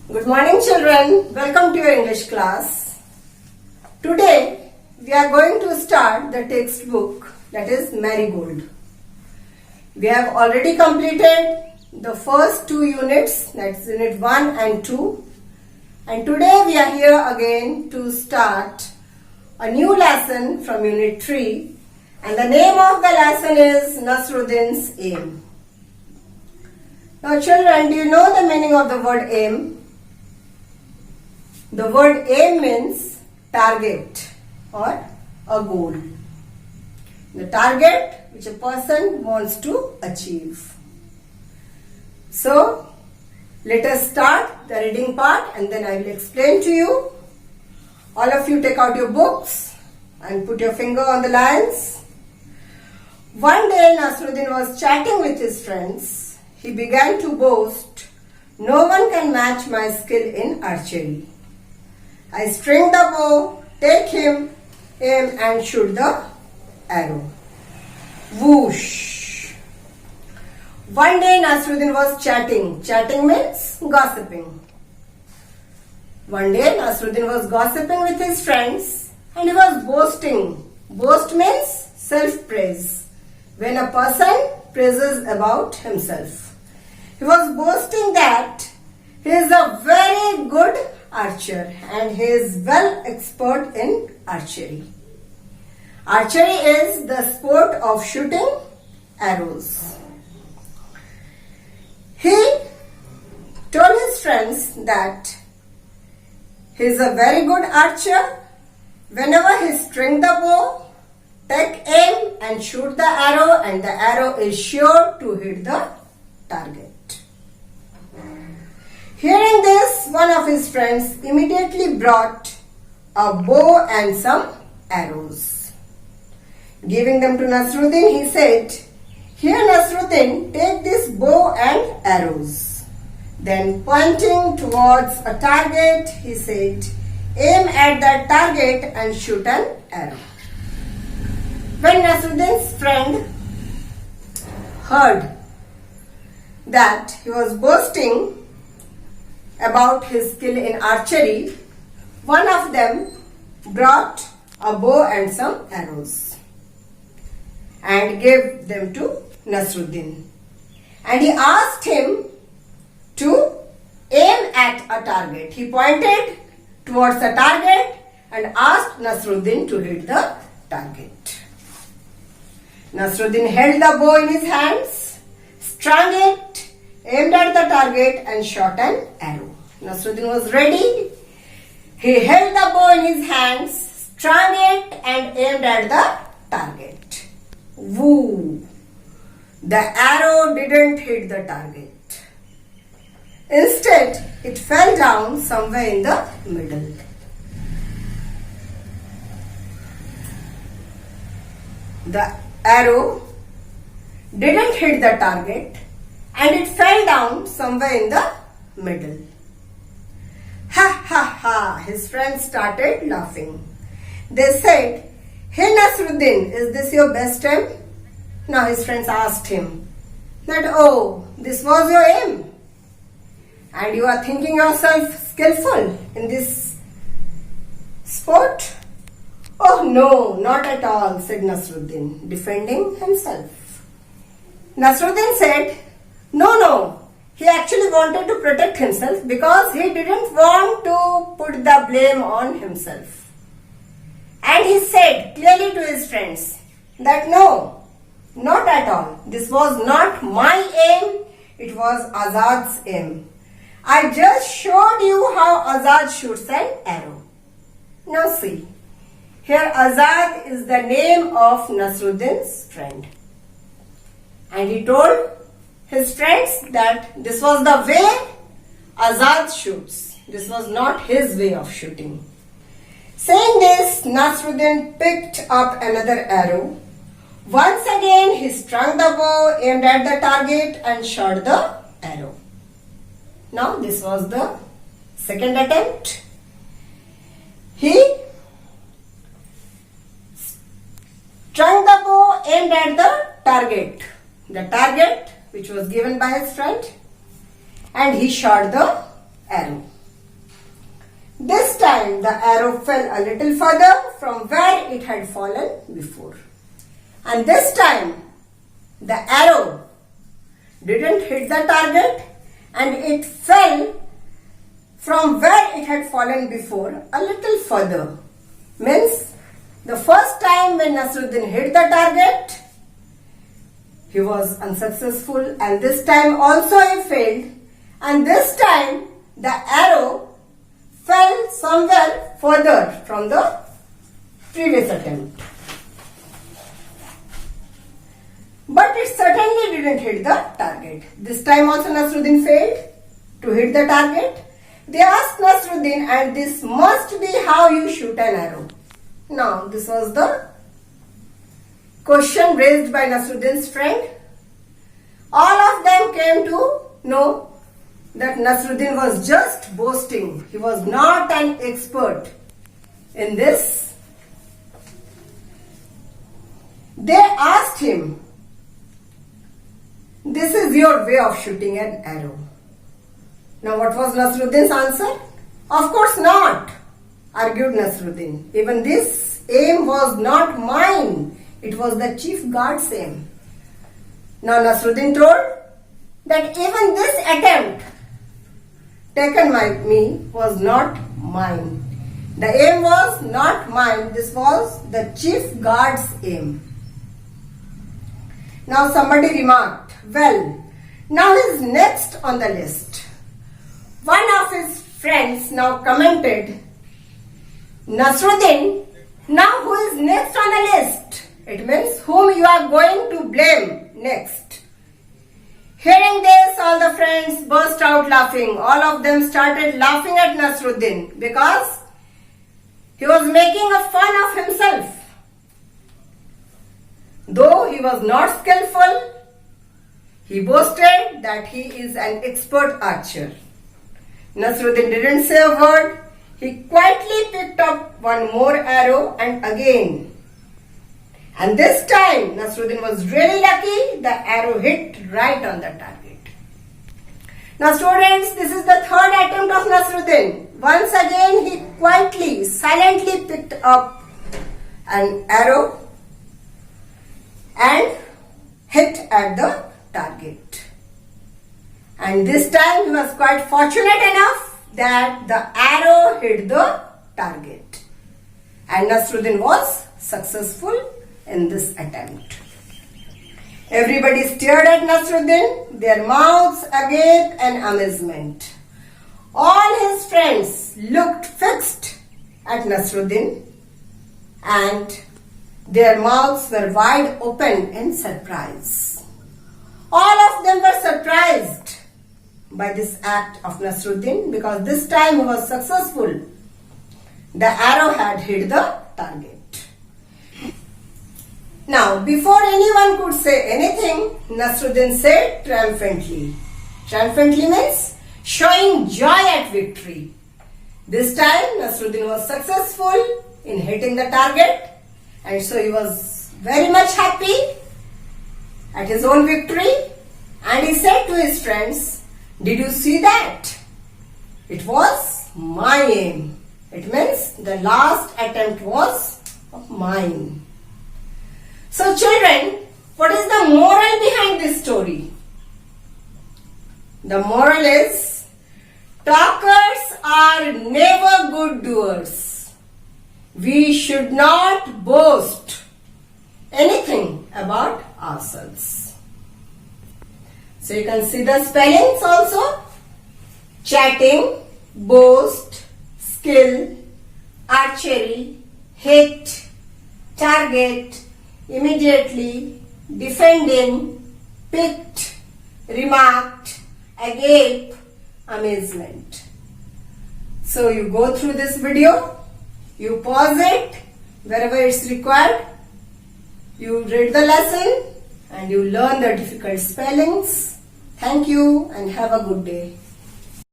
Good morning children, welcome to your English class. Today we are going to start the textbook that is Marigold. We have already completed the first two units, that's unit 1 and 2. And today we are here again to start a new lesson from unit 3. And the name of the lesson is Nasruddin's Aim. Now children, do you know the meaning of the word aim? The word aim means target or a goal. The target which a person wants to achieve. So, let us start the reading part and then I will explain to you. All of you take out your books and put your finger on the lines. One day Nasruddin was chatting with his friends. He began to boast, "No one can match my skill in archery. I string the bow, take him, aim and shoot the arrow." Whoosh! One day Nasruddin was chatting. Chatting means gossiping. One day Nasruddin was gossiping with his friends and he was boasting. Boast means self-praise. When a person praises about himself. He was boasting that he is a very good archer and he is well expert in archery. Archery is the sport of shooting arrows. He told his friends that he is a very good archer. Whenever he strings the bow, take aim and shoot the arrow, and the arrow is sure to hit the target. Hearing this, one of his friends immediately brought a bow and some arrows. Giving them to Nasruddin, he said, "Here Nasruddin, take this bow and arrows." Then pointing towards a target, he said, "Aim at that target and shoot an arrow." When Nasruddin's friend heard that he was boasting about his skill in archery, one of them brought a bow and some arrows and gave them to Nasruddin. And he asked him to aim at a target. He pointed towards the target and asked Nasruddin to hit the target. Nasruddin held the bow in his hands, strung it, aimed at the target and shot an arrow. Nasruddin was ready. He held the bow in his hands, strung it and aimed at the target. Woo! The arrow didn't hit the target. Instead, it fell down somewhere in the middle. The arrow didn't hit the target and it fell down somewhere in the middle. Ha ha ha! His friends started laughing. They said, "Hey Nasruddin, is this your best aim?" Now his friends asked him that, "Oh, this was your aim? And you are thinking yourself skillful in this sport?" "Oh no, not at all," said Nasruddin, defending himself. Nasruddin said, No, he actually wanted to protect himself because he didn't want to put the blame on himself. And he said clearly to his friends that no, not at all. This was not my aim, it was Azad's aim. I just showed you how Azad shoots an arrow. Now see, here Azad is the name of Nasruddin's friend. And he told his friends that this was the way Azad shoots. This was not his way of shooting. Saying this, Nasruddin picked up another arrow. Once again, he strung the bow, aimed at the target and shot the arrow. Now, this was the second attempt. He strung the bow, aimed at the target. The target which was given by his friend, and he shot the arrow. This time the arrow fell a little further from where it had fallen before. And this time the arrow didn't hit the target and it fell from where it had fallen before a little further. Means the first time when Nasruddin hit the target, he was unsuccessful, and this time also he failed, and this time the arrow fell somewhere further from the previous attempt. But it certainly didn't hit the target. This time also Nasruddin failed to hit the target. They asked Nasruddin, and this must be how you shoot an arrow. Now, this was the question raised by Nasruddin's friend. All of them came to know that Nasruddin was just boasting. He was not an expert in this. They asked him, "This is your way of shooting an arrow." Now, what was Nasruddin's answer? "Of course not," argued Nasruddin. "Even this aim was not mine. It was the chief guard's aim." Now Nasruddin told that even this attempt taken by me was not mine. The aim was not mine. This was the chief guard's aim. Now somebody remarked, "Well, now he's next on the list." One of his friends now commented, "Nasruddin, now who is next on the list? It means whom you are going to blame next." Hearing this, all the friends burst out laughing. All of them started laughing at Nasruddin because he was making a fun of himself. Though he was not skillful, he boasted that he is an expert archer. Nasruddin didn't say a word. He quietly picked up one more arrow and again. And this time Nasruddin was really lucky. The arrow hit right on the target. Now students, this is the third attempt of Nasruddin. Once again he quietly, silently picked up an arrow and hit at the target. And this time he was quite fortunate enough that the arrow hit the target. And Nasruddin was successful in this attempt. Everybody stared at Nasruddin, their mouths agape in amazement. All his friends looked fixed at Nasruddin and their mouths were wide open in surprise. All of them were surprised by this act of Nasruddin because this time he was successful. The arrow had hit the target. Now, before anyone could say anything, Nasruddin said triumphantly. Triumphantly means showing joy at victory. This time Nasruddin was successful in hitting the target, and so he was very much happy at his own victory, and he said to his friends, "Did you see that? It was my aim." It means the last attempt was of mine. So children, what is the moral behind this story? The moral is, talkers are never good doers. We should not boast anything about ourselves. So you can see the spellings also. Chatting, boast, skill, archery, hit, target, immediately, defending, picked, remarked, agape, amazement. So you go through this video, you pause it wherever it's required, you read the lesson and you learn the difficult spellings. Thank you and have a good day.